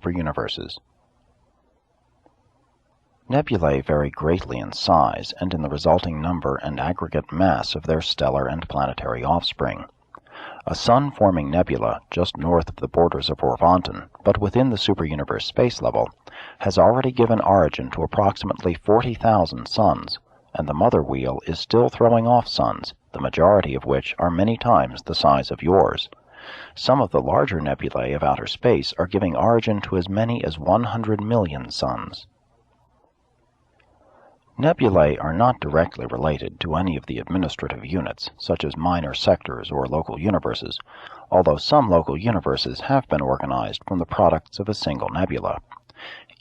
superuniverses. Nebulae vary greatly in size and in the resulting number and aggregate mass of their stellar and planetary offspring. A sun-forming nebula just north of the borders of Urantia, but within the superuniverse space level, has already given origin to approximately 40,000 suns, and the mother wheel is still throwing off suns, the majority of which are many times the size of yours. Some of the larger nebulae of outer space are giving origin to as many as 100 million suns. Nebulae are not directly related to any of the administrative units, such as minor sectors or local universes, although some local universes have been organized from the products of a single nebula.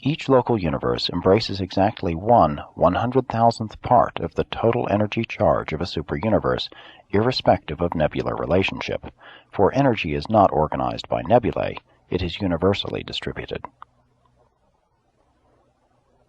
Each local universe embraces exactly one 100,000th part of the total energy charge of a superuniverse, irrespective of nebular relationship, for energy is not organized by nebulae, it is universally distributed.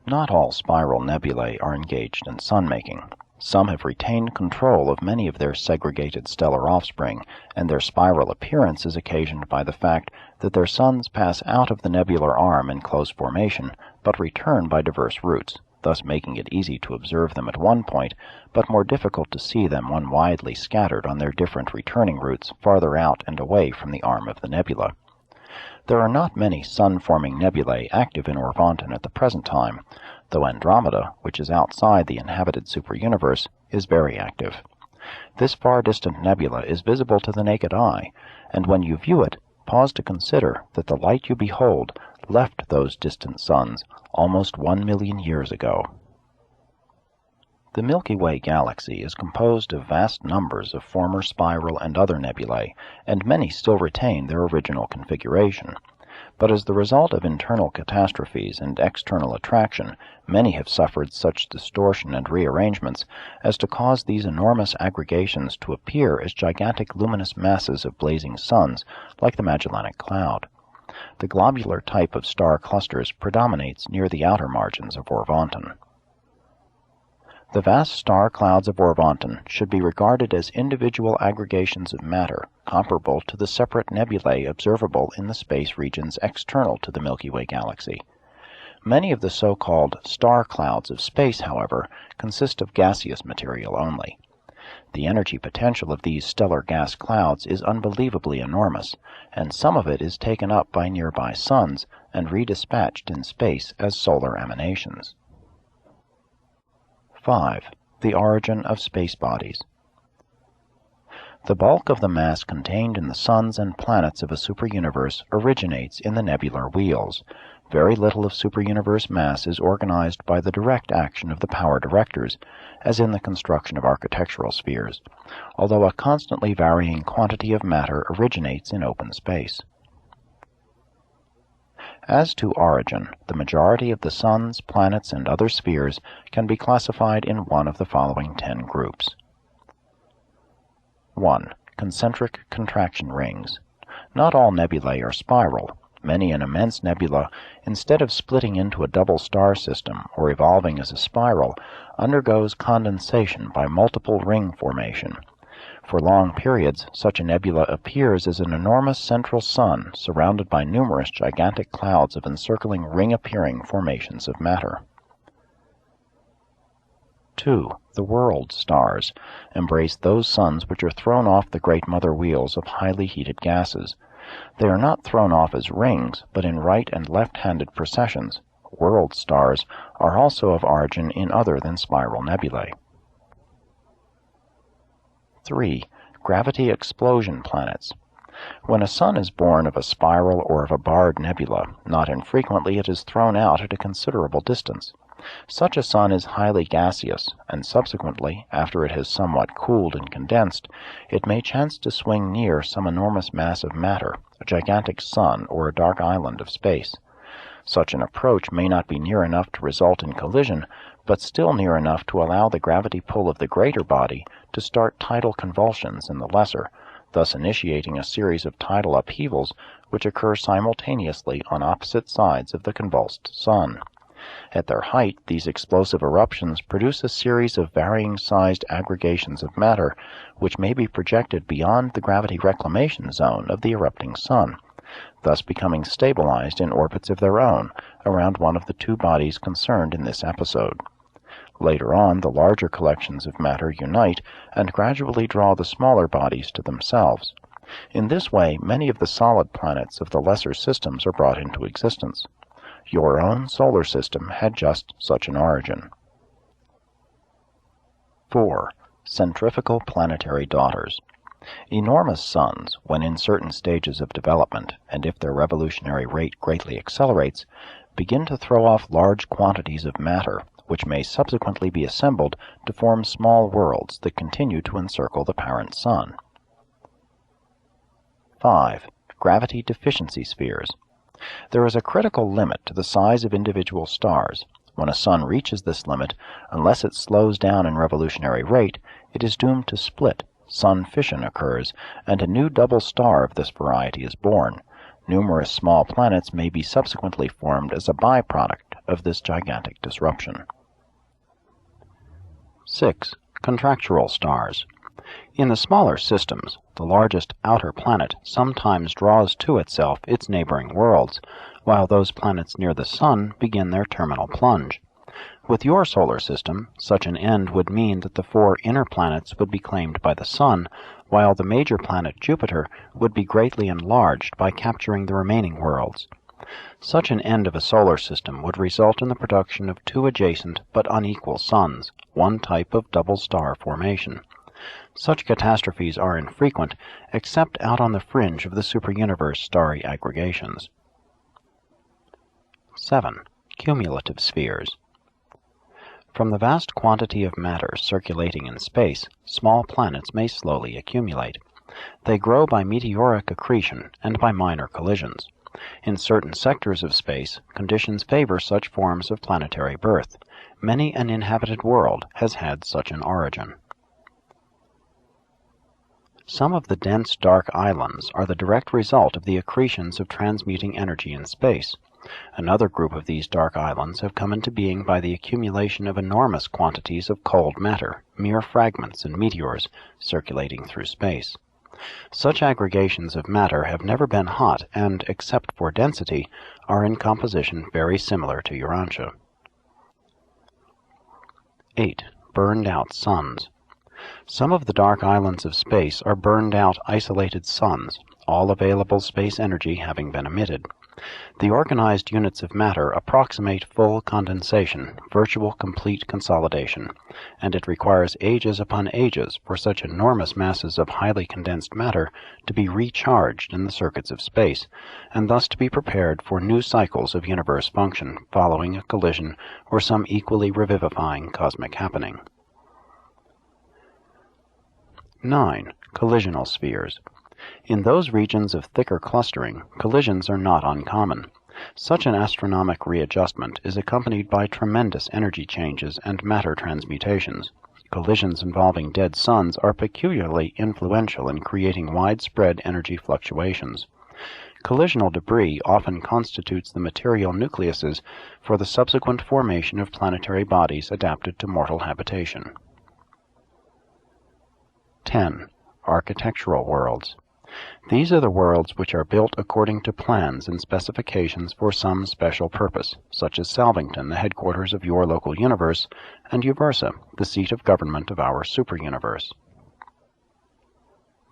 Not all spiral nebulae are engaged in sun-making. Some have retained control of many of their segregated stellar offspring, and their spiral appearance is occasioned by the fact that their suns pass out of the nebular arm in close formation, but return by diverse routes, thus making it easy to observe them at one point, but more difficult to see them when widely scattered on their different returning routes farther out and away from the arm of the nebula. There are not many sun-forming nebulae active in Urantia at the present time, though Andromeda, which is outside the inhabited superuniverse, is very active. This far-distant nebula is visible to the naked eye, and when you view it, pause to consider that the light you behold left those distant suns almost 1 million years ago. The Milky Way galaxy is composed of vast numbers of former spiral and other nebulae, and many still retain their original configuration. But as the result of internal catastrophes and external attraction, many have suffered such distortion and rearrangements as to cause these enormous aggregations to appear as gigantic luminous masses of blazing suns, like the Magellanic Cloud. The globular type of star clusters predominates near the outer margins of Urantia. The vast star clouds of Urantia should be regarded as individual aggregations of matter, comparable to the separate nebulae observable in the space regions external to the Milky Way galaxy. Many of the so-called star clouds of space, however, consist of gaseous material only. The energy potential of these stellar gas clouds is unbelievably enormous, and some of it is taken up by nearby suns and redispatched in space as solar emanations. 5. The origin of space bodies. The bulk of the mass contained in the suns and planets of a superuniverse originates in the nebular wheels. Very little of superuniverse mass is organized by the direct action of the power directors, as in the construction of architectural spheres, although a constantly varying quantity of matter originates in open space. As to origin, the majority of the suns, planets, and other spheres can be classified in one of the following 10 groups. 1. Concentric contraction rings. Not all nebulae are spiral. Many an immense nebula, instead of splitting into a double star system or evolving as a spiral, undergoes condensation by multiple ring formation. For long periods, such a nebula appears as an enormous central sun surrounded by numerous gigantic clouds of encircling ring-appearing formations of matter. 2. The world stars embrace those suns which are thrown off the great mother wheels of highly heated gases. They are not thrown off as rings, but in right and left-handed processions. World stars are also of origin in other than spiral nebulae. 3. Gravity explosion planets. When a sun is born of a spiral or of a barred nebula, not infrequently it is thrown out at a considerable distance. Such a sun is highly gaseous, and subsequently, after it has somewhat cooled and condensed, it may chance to swing near some enormous mass of matter, a gigantic sun or a dark island of space. Such an approach may not be near enough to result in collision, but still near enough to allow the gravity pull of the greater body to start tidal convulsions in the lesser, thus initiating a series of tidal upheavals which occur simultaneously on opposite sides of the convulsed sun. At their height, these explosive eruptions produce a series of varying-sized aggregations of matter which may be projected beyond the gravity reclamation zone of the erupting sun, thus becoming stabilized in orbits of their own around one of the two bodies concerned in this episode. Later on, the larger collections of matter unite and gradually draw the smaller bodies to themselves. In this way, many of the solid planets of the lesser systems are brought into existence. Your own solar system had just such an origin. 4. Centrifugal planetary daughters. Enormous suns, when in certain stages of development, and if their revolutionary rate greatly accelerates, begin to throw off large quantities of matter, which may subsequently be assembled to form small worlds that continue to encircle the parent sun. 5. Gravity deficiency spheres. There is a critical limit to the size of individual stars. When a sun reaches this limit, unless it slows down in revolutionary rate, it is doomed to split. Sun fission occurs, and a new double star of this variety is born. Numerous small planets may be subsequently formed as a byproduct of this gigantic disruption. 6. Contractural stars. In the smaller systems, the largest outer planet sometimes draws to itself its neighboring worlds, while those planets near the sun begin their terminal plunge. With your solar system, such an end would mean that the 4 inner planets would be claimed by the sun, while the major planet Jupiter would be greatly enlarged by capturing the remaining worlds. Such an end of a solar system would result in the production of 2 adjacent but unequal suns, one type of double star formation. Such catastrophes are infrequent, except out on the fringe of the superuniverse starry aggregations. 7. Cumulative spheres. From the vast quantity of matter circulating in space, small planets may slowly accumulate. They grow by meteoric accretion and by minor collisions. In certain sectors of space, conditions favor such forms of planetary birth. Many an inhabited world has had such an origin. Some of the dense dark islands are the direct result of the accretions of transmuting energy in space. Another group of these dark islands have come into being by the accumulation of enormous quantities of cold matter, mere fragments and meteors, circulating through space. Such aggregations of matter have never been hot and, except for density, are in composition very similar to Urantia. 8. Burned-out suns. Some of the dark islands of space are burned-out isolated suns, all available space energy having been emitted. The organized units of matter approximate full condensation, virtual complete consolidation, and it requires ages upon ages for such enormous masses of highly condensed matter to be recharged in the circuits of space, and thus to be prepared for new cycles of universe function following a collision or some equally revivifying cosmic happening. 9. Collisional spheres. In those regions of thicker clustering, collisions are not uncommon. Such an astronomic readjustment is accompanied by tremendous energy changes and matter transmutations. Collisions involving dead suns are peculiarly influential in creating widespread energy fluctuations. Collisional debris often constitutes the material nucleuses for the subsequent formation of planetary bodies adapted to mortal habitation. 10. Architectural worlds. These are the worlds which are built according to plans and specifications for some special purpose, such as Salvington, the headquarters of your local universe, and Uversa, the seat of government of our superuniverse.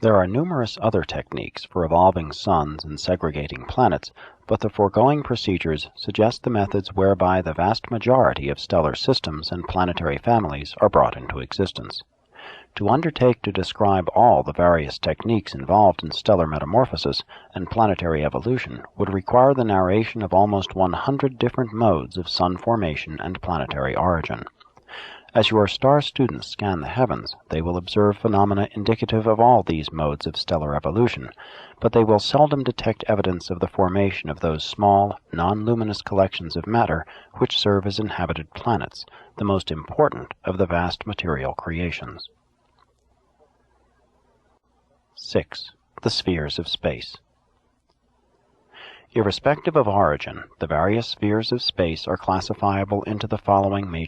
There are numerous other techniques for evolving suns and segregating planets, but the foregoing procedures suggest the methods whereby the vast majority of stellar systems and planetary families are brought into existence. To undertake to describe all the various techniques involved in stellar metamorphosis and planetary evolution would require the narration of almost 100 different modes of sun formation and planetary origin. As your star students scan the heavens, they will observe phenomena indicative of all these modes of stellar evolution, but they will seldom detect evidence of the formation of those small, non-luminous collections of matter which serve as inhabited planets, the most important of the vast material creations. 6. The spheres of space. Irrespective of origin, the various spheres of space are classifiable into the following major